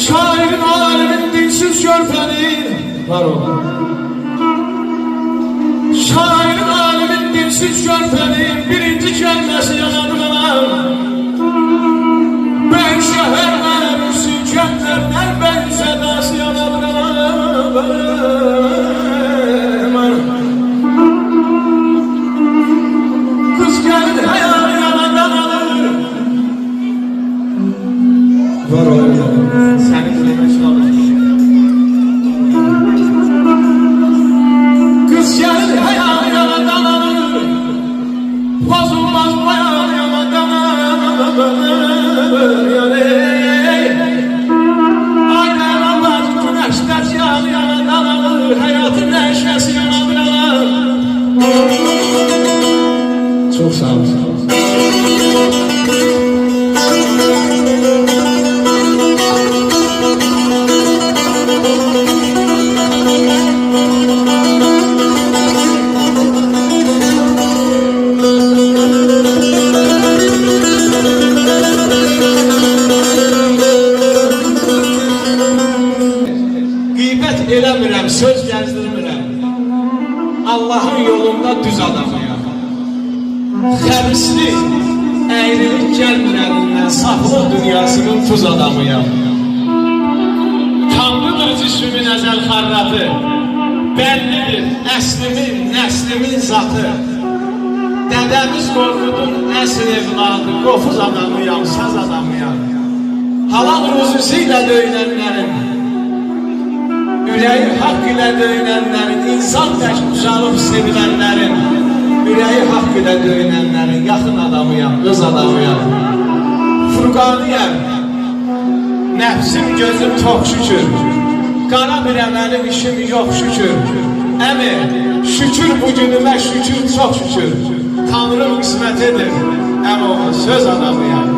Şairin alemin dinsiz körpeni var o. Şairin alemin dinsiz körpeni birinci kəlməsi yanadılar. Ben şehirler sükenlerden ben sedası yanadılar. Kız geldi hayal yanadan alır. Var o seni dinlemek çalır. Kız geldi hayal yanadan alır. Bozulmaz hayal yanadan alır. Aynen Allah güneşler yanadan alır. Hayatın neşesi yanadan alır. Çok sağ ol. Qeybət eləmirəm, söz gəzdirmirəm. Allahın yolunda düz adamıyam. Xəbisli, əyrilik gəlmir əlindən, saflıq dünyasının tuz adamıyam. Tanrıdır cismimin əzəl xarratı, bəllidir əslimin, nəslimin zatı. Dədəmiz Qorqudun əsl evladı, qofuz adamıyam, saz adamıyam. Halal ruzusu ilə döynənlərin, ürəyi haqq ilə döynənlərin, insan tək ucalıb sevilənlərin, ürəyi haqq ilə döynənlərin yaxın adamıyam, öz adamıyam. Furqaniyəm, nəfsim gözüm tox şükür, qara bir əməlim işim yox şükür. Əmi, şükür bu günümə şükür, çox şükür. Tanrım qismət edir, əmi oğlu söz adamıyam.